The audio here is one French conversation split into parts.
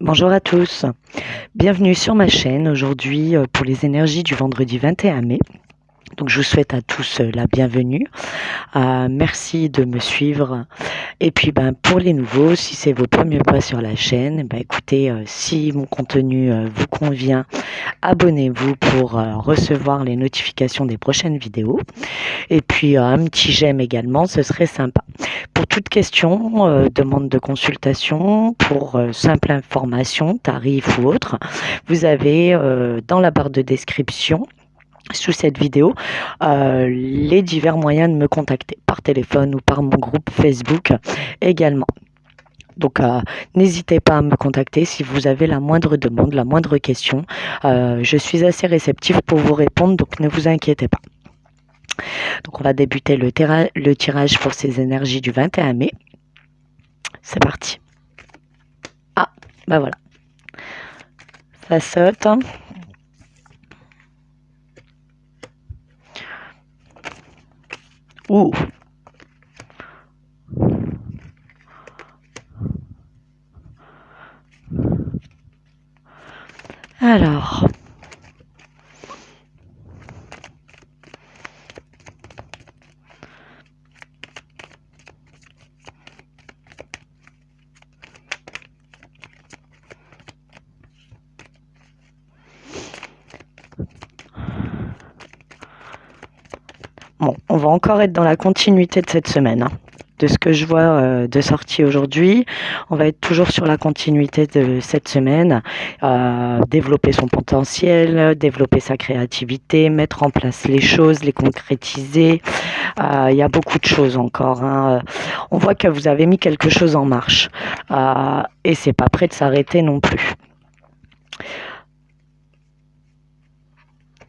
Bonjour à tous, bienvenue sur ma chaîne aujourd'hui pour les énergies du vendredi 21 mai. Donc je vous souhaite à tous la bienvenue, merci de me suivre et puis pour les nouveaux, si c'est vos premiers pas sur la chaîne, écoutez, si mon contenu vous convient, abonnez-vous pour recevoir les notifications des prochaines vidéos et puis un petit j'aime également, ce serait sympa. Pour toute question, demande de consultation, pour simple information, tarif ou autre, vous avez dans la barre de description sous cette vidéo les divers moyens de me contacter par téléphone ou par mon groupe Facebook également. Donc n'hésitez pas à me contacter si vous avez la moindre demande, la moindre question. Je suis assez réceptive pour vous répondre, donc ne vous inquiétez pas. Donc on va débuter le tirage pour ces énergies du 21 mai. C'est parti. Ah, voilà. Ça saute. Ouh. Alors. Bon, on va encore être dans la continuité de cette semaine. De ce que je vois de sortie aujourd'hui, on va être toujours sur la continuité de cette semaine. Développer son potentiel, développer sa créativité, mettre en place les choses, les concrétiser. Il y a beaucoup de choses encore. On voit que vous avez mis quelque chose en marche. Et c'est pas prêt de s'arrêter non plus.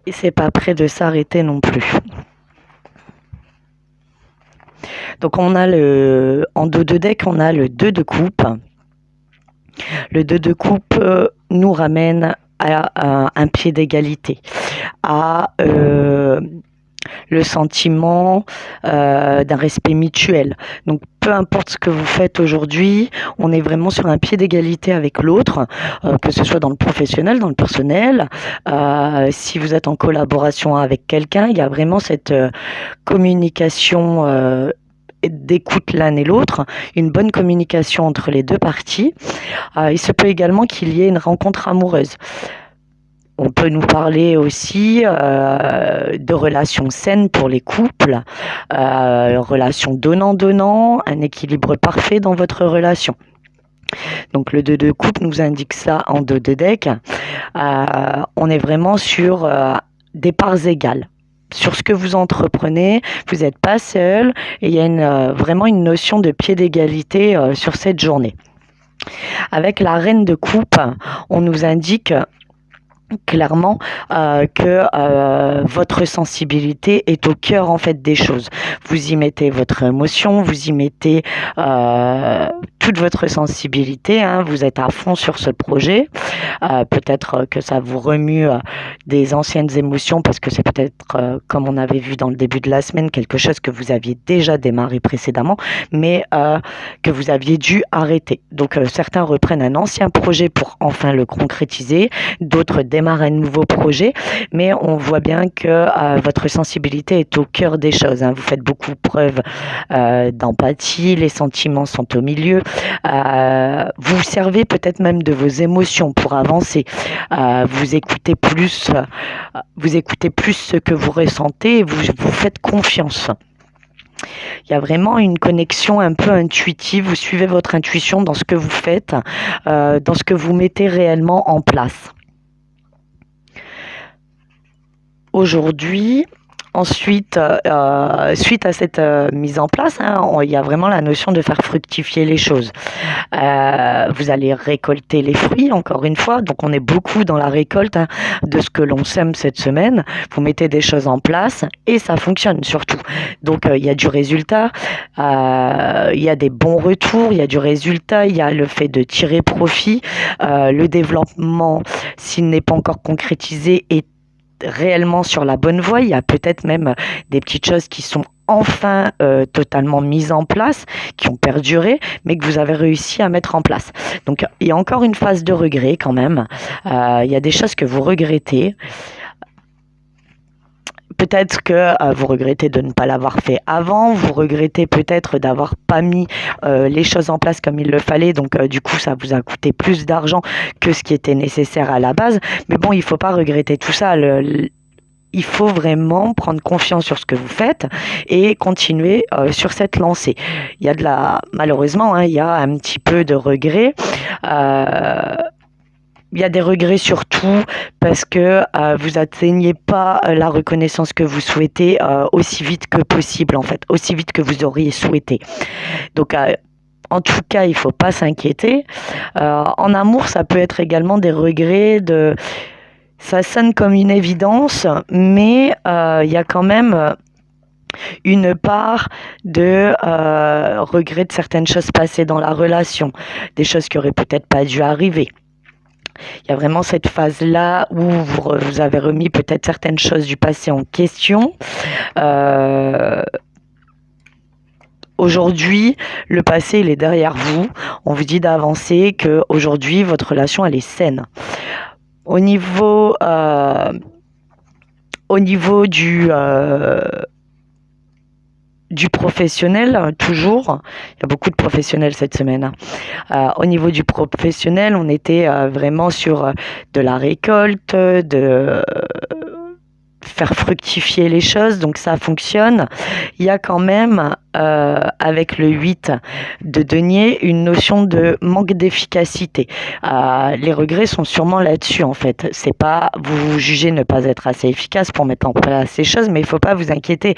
Et c'est pas prêt de s'arrêter non plus. Donc on a en dos de deck, on a le 2 de coupe. Le 2 de coupe nous ramène à un pied d'égalité, à le sentiment d'un respect mutuel. Donc peu importe ce que vous faites aujourd'hui, on est vraiment sur un pied d'égalité avec l'autre, que ce soit dans le professionnel, dans le personnel. Si vous êtes en collaboration avec quelqu'un, il y a vraiment cette communication d'écoute l'un et l'autre, une bonne communication entre les deux parties. Il se peut également qu'il y ait une rencontre amoureuse. On peut nous parler aussi de relations saines pour les couples, relations donnant-donnant, un équilibre parfait dans votre relation. Donc le 2 de coupe nous indique ça en dos de deck. On est vraiment sur des parts égales. Sur ce que vous entreprenez, vous n'êtes pas seul et il y a vraiment une notion de pied d'égalité sur cette journée. Avec la reine de coupe, on nous indique clairement que votre sensibilité est au cœur en fait des choses. Vous y mettez votre émotion, vous y mettez toute votre sensibilité, vous êtes à fond sur ce projet. Peut-être que ça vous remue des anciennes émotions parce que c'est peut-être, comme on avait vu dans le début de la semaine, quelque chose que vous aviez déjà démarré précédemment, mais que vous aviez dû arrêter. Donc certains reprennent un ancien projet pour enfin le concrétiser, d'autres démarrent un nouveau projet, mais on voit bien que votre sensibilité est au cœur des choses. Vous faites beaucoup preuve d'empathie, les sentiments sont au milieu. Vous servez peut-être même de vos émotions pour avancer. Vous écoutez plus ce que vous ressentez et vous faites confiance. Il y a vraiment une connexion un peu intuitive. Vous suivez votre intuition dans ce que vous faites, dans ce que vous mettez réellement en place. Aujourd'hui, ensuite, suite à cette mise en place, il y a vraiment la notion de faire fructifier les choses. Vous allez récolter les fruits, encore une fois. Donc, on est beaucoup dans la récolte de ce que l'on sème cette semaine. Vous mettez des choses en place et ça fonctionne surtout. Donc, il y a du résultat, il y a des bons retours, il y a du résultat, il y a le fait de tirer profit. Le développement, s'il n'est pas encore concrétisé, est réellement sur la bonne voie. Il y a peut-être même des petites choses qui sont enfin totalement mises en place, qui ont perduré, mais que vous avez réussi à mettre en place. Donc il y a encore une phase de regret quand même. Il y a des choses que vous regrettez. Peut-être que vous regrettez de ne pas l'avoir fait avant, vous regrettez peut-être d'avoir pas mis les choses en place comme il le fallait, donc du coup ça vous a coûté plus d'argent que ce qui était nécessaire à la base. Mais bon, il faut pas regretter tout ça. Il faut vraiment prendre confiance sur ce que vous faites et continuer sur cette lancée. Il y a malheureusement, il y a un petit peu de regret. Il y a des regrets surtout parce que vous n'atteignez pas la reconnaissance que vous souhaitez aussi vite que possible, en fait, aussi vite que vous auriez souhaité. Donc, en tout cas, il ne faut pas s'inquiéter. En amour, ça peut être également des regrets de... Ça sonne comme une évidence, mais il y a quand même une part de regret de certaines choses passées dans la relation, des choses qui auraient peut-être pas dû arriver. Il y a vraiment cette phase-là où vous avez remis peut-être certaines choses du passé en question. Aujourd'hui, le passé, il est derrière vous. On vous dit d'avancer, qu'aujourd'hui, votre relation, elle est saine. Au niveau du professionnel, toujours, il y a beaucoup de professionnels cette semaine. Au niveau du professionnel, on était vraiment sur de la récolte, de faire fructifier les choses, donc ça fonctionne. Il y a quand même, avec le 8 de denier, une notion de manque d'efficacité. Les regrets sont sûrement là-dessus, en fait. C'est pas, vous jugez ne pas être assez efficace pour mettre en place ces choses, mais il faut pas vous inquiéter.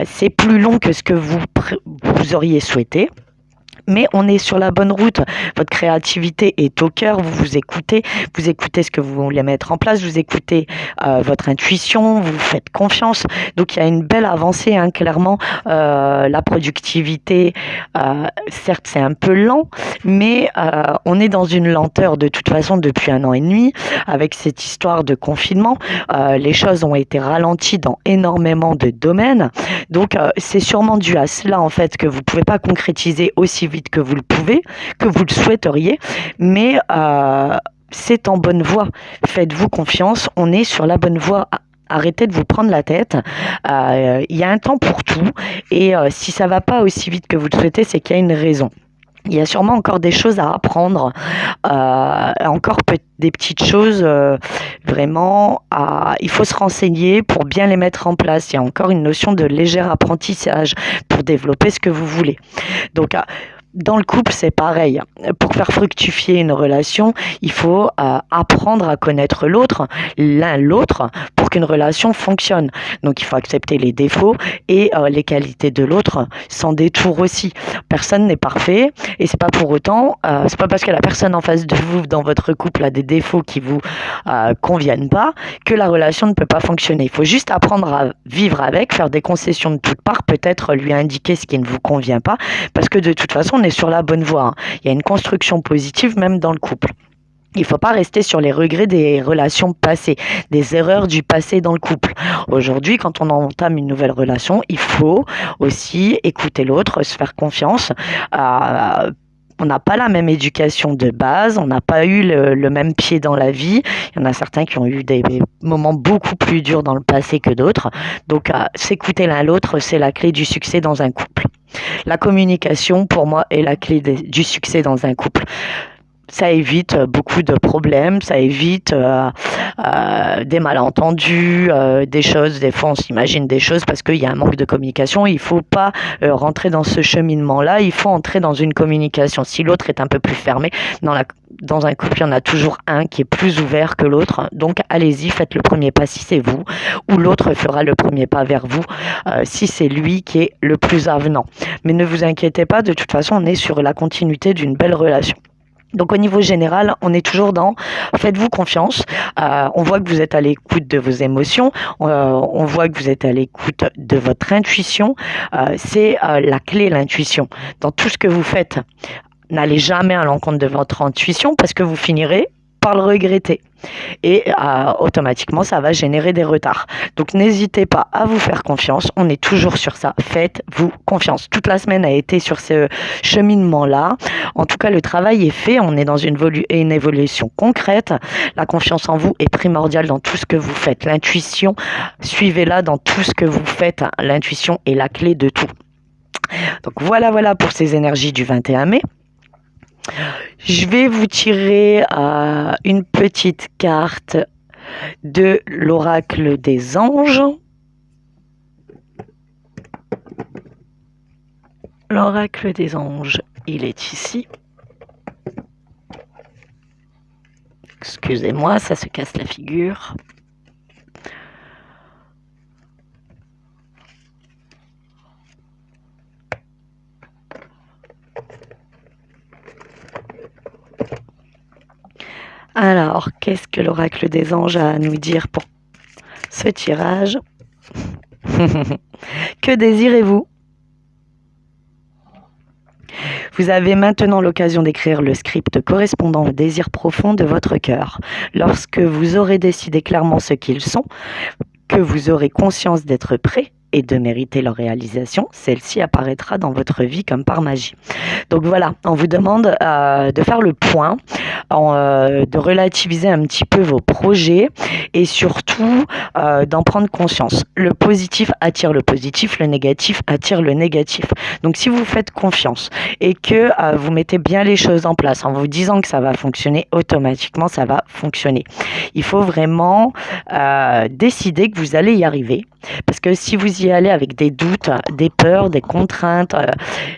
C'est plus long que ce que vous auriez souhaité. Mais on est sur la bonne route. Votre créativité est au cœur, vous écoutez ce que vous voulez mettre en place, vous écoutez votre intuition, vous faites confiance. Donc il y a une belle avancée, clairement. La productivité, certes c'est un peu lent, mais on est dans une lenteur de toute façon depuis 1 an et demi. Avec cette histoire de confinement, les choses ont été ralenties dans énormément de domaines. Donc c'est sûrement dû à cela en fait que vous ne pouvez pas concrétiser aussi vite que vous le pouvez, que vous le souhaiteriez, mais c'est en bonne voie. Faites-vous confiance, on est sur la bonne voie. Arrêtez de vous prendre la tête. Il y a un temps pour tout, et si ça va pas aussi vite que vous le souhaitez, c'est qu'il y a une raison. Il y a sûrement encore des choses à apprendre, encore des petites choses vraiment il faut se renseigner pour bien les mettre en place. Il y a encore une notion de léger apprentissage pour développer ce que vous voulez. Donc dans le couple, c'est pareil. Pour faire fructifier une relation, il faut apprendre à connaître l'autre, pour qu'une relation fonctionne. Donc, il faut accepter les défauts et les qualités de l'autre, sans détour aussi. Personne n'est parfait, et c'est pas pour autant, c'est pas parce que la personne en face de vous, dans votre couple, a des défauts qui vous conviennent pas, que la relation ne peut pas fonctionner. Il faut juste apprendre à vivre avec, faire des concessions de toutes parts, peut-être lui indiquer ce qui ne vous convient pas, parce que de toute façon, on est sur la bonne voie. Il y a une construction positive même dans le couple. Il ne faut pas rester sur les regrets des relations passées, des erreurs du passé dans le couple. Aujourd'hui, quand on entame une nouvelle relation, il faut aussi écouter l'autre, se faire confiance. On n'a pas la même éducation de base, on n'a pas eu le même pied dans la vie. Il y en a certains qui ont eu des moments beaucoup plus durs dans le passé que d'autres. Donc, s'écouter l'un l'autre, c'est la clé du succès dans un couple. La communication, pour moi, est la clé du succès dans un couple. Ça évite beaucoup de problèmes, ça évite des malentendus, des choses. Des fois, on s'imagine des choses parce qu'il y a un manque de communication. Il ne faut pas rentrer dans ce cheminement-là. Il faut entrer dans une communication. Si l'autre est un peu plus fermé, dans un couple, il y en a toujours un qui est plus ouvert que l'autre. Donc, allez-y, faites le premier pas si c'est vous, ou l'autre fera le premier pas vers vous si c'est lui qui est le plus avenant. Mais ne vous inquiétez pas, de toute façon, on est sur la continuité d'une belle relation. Donc au niveau général, on est toujours dans faites-vous confiance. On voit que vous êtes à l'écoute de vos émotions. On voit que vous êtes à l'écoute de votre intuition. C'est la clé, l'intuition. Dans tout ce que vous faites, n'allez jamais à l'encontre de votre intuition parce que vous finirez par le regretter. Et automatiquement, ça va générer des retards. Donc, n'hésitez pas à vous faire confiance. On est toujours sur ça. Faites-vous confiance. Toute la semaine a été sur ce cheminement-là. En tout cas, le travail est fait. On est dans une évolution concrète. La confiance en vous est primordiale dans tout ce que vous faites. L'intuition, suivez-la dans tout ce que vous faites. L'intuition est la clé de tout. Donc, voilà pour ces énergies du 21 mai. Je vais vous tirer une petite carte de l'oracle des anges. L'oracle des anges, il est ici. Excusez-moi, ça se casse la figure. Alors, qu'est-ce que l'oracle des anges a à nous dire pour ce tirage? Que désirez-vous? Vous avez maintenant l'occasion d'écrire le script correspondant aux désirs profonds de votre cœur. Lorsque vous aurez décidé clairement ce qu'ils sont, que vous aurez conscience d'être prêt et de mériter leur réalisation, celle-ci apparaîtra dans votre vie comme par magie. Donc voilà, on vous demande de faire le point, de relativiser un petit peu vos projets et surtout d'en prendre conscience. Le positif attire le positif, le négatif attire le négatif. Donc si vous faites confiance et que vous mettez bien les choses en place en vous disant que ça va fonctionner, automatiquement ça va fonctionner. Il faut vraiment décider que vous allez y arriver. Parce que si vous y allez avec des doutes, des peurs, des contraintes,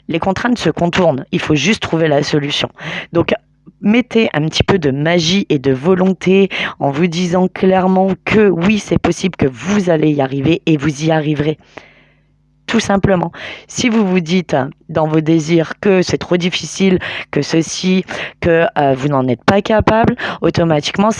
les contraintes se contournent. Il faut juste trouver la solution. Donc, mettez un petit peu de magie et de volonté en vous disant clairement que oui, c'est possible, que vous allez y arriver et vous y arriverez. Tout simplement. Si vous vous dites dans vos désirs que c'est trop difficile, que ceci, que vous n'en êtes pas capable, automatiquement,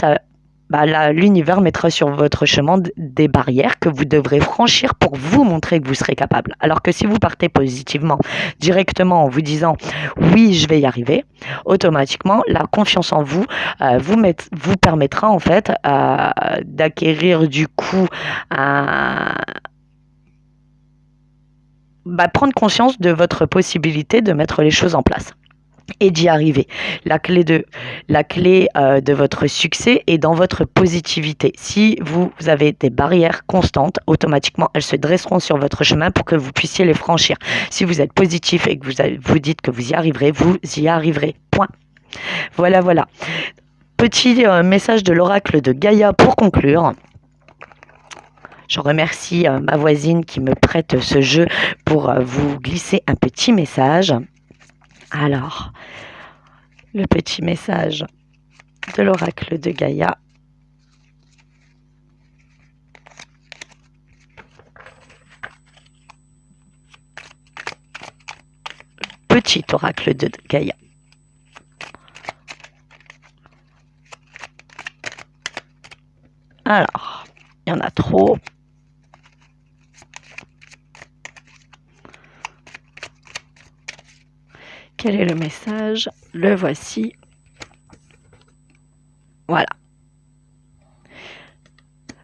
l'univers mettra sur votre chemin des barrières que vous devrez franchir pour vous montrer que vous serez capable. Alors que si vous partez positivement, directement en vous disant oui, je vais y arriver, automatiquement, la confiance en vous vous permettra en fait d'acquérir du coup prendre conscience de votre possibilité de mettre les choses en place et d'y arriver. La clé de votre succès est dans votre positivité. Si vous avez des barrières constantes, automatiquement, elles se dresseront sur votre chemin pour que vous puissiez les franchir. Si vous êtes positif et que vous dites que vous y arriverez, vous y arriverez. Point. Voilà. Petit message de l'oracle de Gaïa pour conclure. Je remercie ma voisine qui me prête ce jeu pour vous glisser un petit message. Alors, le petit message de l'oracle de Gaïa. Petit oracle de Gaïa. Alors, il y en a trop. Quel est le message? Le voici. Voilà.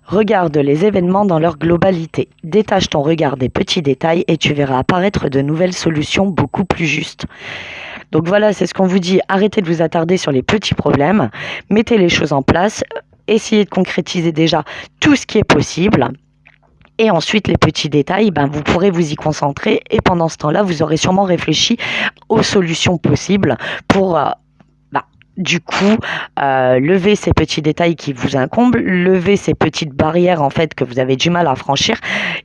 Regarde les événements dans leur globalité. Détache ton regard des petits détails et tu verras apparaître de nouvelles solutions beaucoup plus justes. Donc voilà, c'est ce qu'on vous dit. Arrêtez de vous attarder sur les petits problèmes. Mettez les choses en place. Essayez de concrétiser déjà tout ce qui est possible. Et ensuite, les petits détails, vous pourrez vous y concentrer. Et pendant ce temps-là, vous aurez sûrement réfléchi aux solutions possibles pour, du coup, lever ces petits détails qui vous incombent, lever ces petites barrières, en fait, que vous avez du mal à franchir.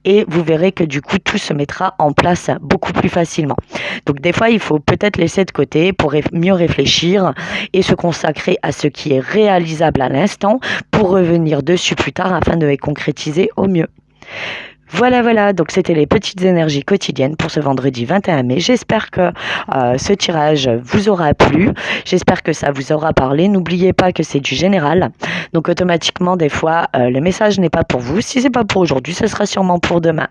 Et vous verrez que, du coup, tout se mettra en place beaucoup plus facilement. Donc, des fois, il faut peut-être laisser de côté pour mieux réfléchir et se consacrer à ce qui est réalisable à l'instant pour revenir dessus plus tard afin de les concrétiser au mieux. Voilà, donc c'était les petites énergies quotidiennes pour ce vendredi 21 mai. J'espère que ce tirage vous aura plu, j'espère que ça vous aura parlé. N'oubliez pas que c'est du général, donc automatiquement des fois le message n'est pas pour vous. Si c'est pas pour aujourd'hui, ce sera sûrement pour demain.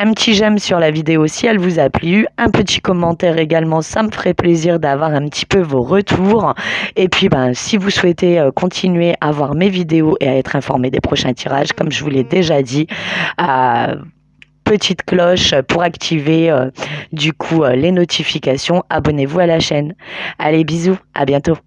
Un petit j'aime sur la vidéo si elle vous a plu, un petit commentaire également, ça me ferait plaisir d'avoir un petit peu vos retours. Et puis si vous souhaitez continuer à voir mes vidéos et à être informé des prochains tirages, comme je vous l'ai déjà dit, petite cloche pour activer les notifications, abonnez-vous à la chaîne. Allez, bisous, à bientôt.